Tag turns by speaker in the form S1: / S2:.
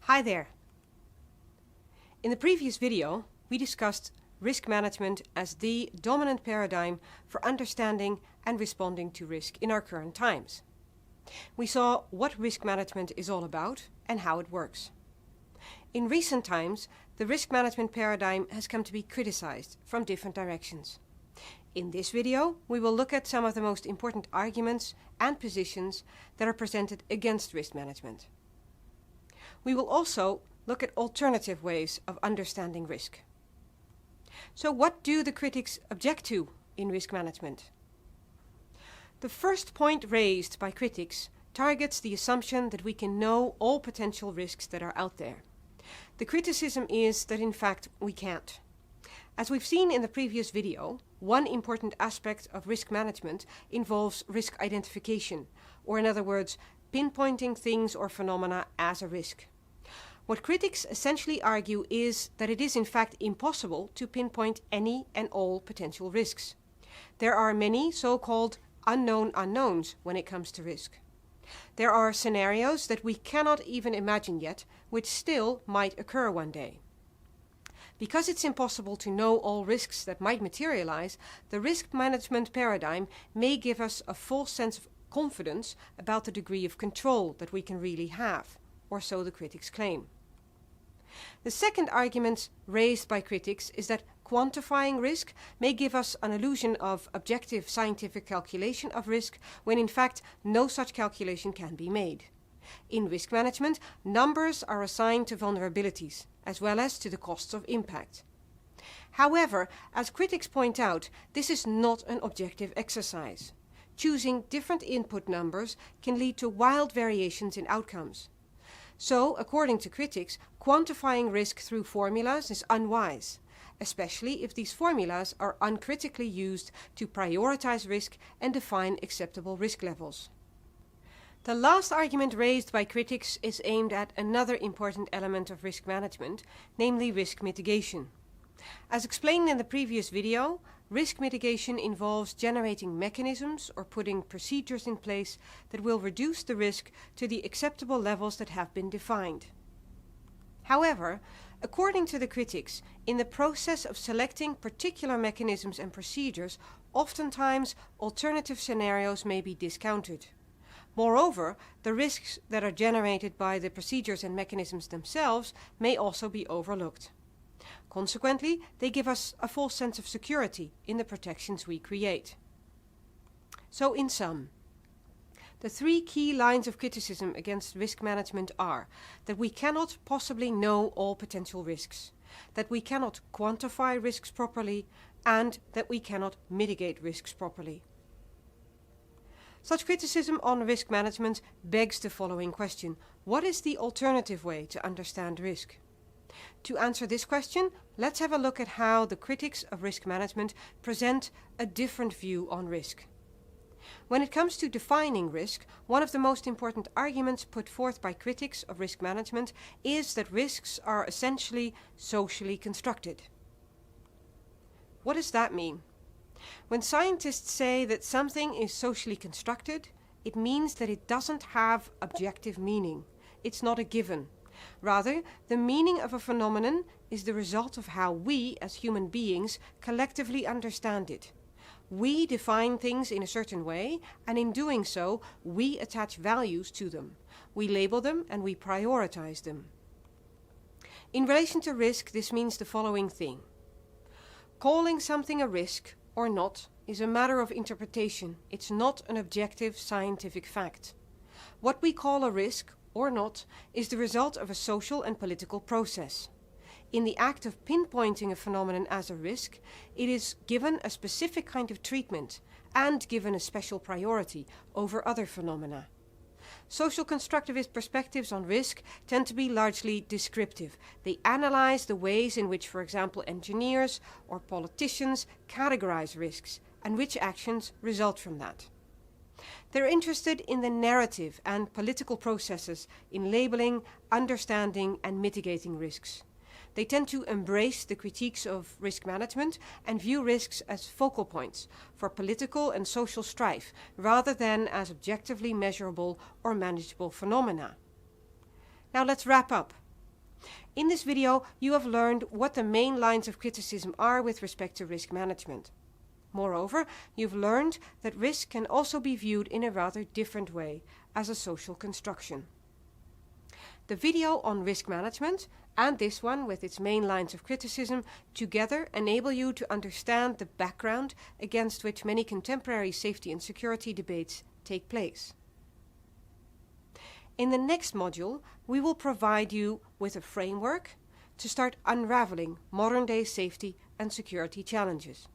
S1: Hi there! In the previous video, we discussed risk management as the dominant paradigm for understanding and responding to risk in our current times. We saw what risk management is all about and how it works. In recent times, the risk management paradigm has come to be criticized from different directions. In this video, we will look at some of the most important arguments and positions that are presented against risk management. We will also look at alternative ways of understanding risk. So what do the critics object to in risk management? The first point raised by critics targets the assumption that we can know all potential risks that are out there. The criticism is that in fact we can't. As we've seen in the previous video, one important aspect of risk management involves risk identification, or in other words, pinpointing things or phenomena as a risk. What critics essentially argue is that it is in fact impossible to pinpoint any and all potential risks. There are many so-called unknown unknowns when it comes to risk. There are scenarios that we cannot even imagine yet, which still might occur one day. Because it's impossible to know all risks that might materialize, the risk management paradigm may give us a false sense of confidence about the degree of control that we can really have, or so the critics claim. The second argument raised by critics is that quantifying risk may give us an illusion of objective scientific calculation of risk when in fact no such calculation can be made. In risk management, numbers are assigned to vulnerabilities as well as to the costs of impact. However, as critics point out, this is not an objective exercise. Choosing different input numbers can lead to wild variations in outcomes. So, according to critics, quantifying risk through formulas is unwise, especially if these formulas are uncritically used to prioritize risk and define acceptable risk levels. The last argument raised by critics is aimed at another important element of risk management, namely risk mitigation. As explained in the previous video, risk mitigation involves generating mechanisms or putting procedures in place that will reduce the risk to the acceptable levels that have been defined. However, according to the critics, in the process of selecting particular mechanisms and procedures, oftentimes alternative scenarios may be discounted. Moreover, the risks that are generated by the procedures and mechanisms themselves may also be overlooked. Consequently, they give us a false sense of security in the protections we create. So in sum, the three key lines of criticism against risk management are that we cannot possibly know all potential risks, that we cannot quantify risks properly, and that we cannot mitigate risks properly. Such criticism on risk management begs the following question: what is the alternative way to understand risk? To answer this question, let's have a look at how the critics of risk management present a different view on risk. When it comes to defining risk, one of the most important arguments put forth by critics of risk management is that risks are essentially socially constructed. What does that mean? When scientists say that something is socially constructed, it means that it doesn't have objective meaning. It's not a given. Rather, the meaning of a phenomenon is the result of how we, as human beings, collectively understand it. We define things in a certain way, and in doing so, we attach values to them. We label them and we prioritize them. In relation to risk, this means the following thing. Calling something a risk or not is a matter of interpretation. It's not an objective scientific fact. What we call a risk or not is the result of a social and political process. In the act of pinpointing a phenomenon as a risk, it is given a specific kind of treatment and given a special priority over other phenomena. Social constructivist perspectives on risk tend to be largely descriptive. They analyze the ways in which, for example, engineers or politicians categorize risks and which actions result from that. They're interested in the narrative and political processes in labeling, understanding and mitigating risks. They tend to embrace the critiques of risk management and view risks as focal points for political and social strife, rather than as objectively measurable or manageable phenomena. Now let's wrap up. In this video, you have learned what the main lines of criticism are with respect to risk management. Moreover, you've learned that risk can also be viewed in a rather different way, as a social construction. The video on risk management and this one with its main lines of criticism together enable you to understand the background against which many contemporary safety and security debates take place. In the next module, we will provide you with a framework to start unraveling modern-day safety and security challenges.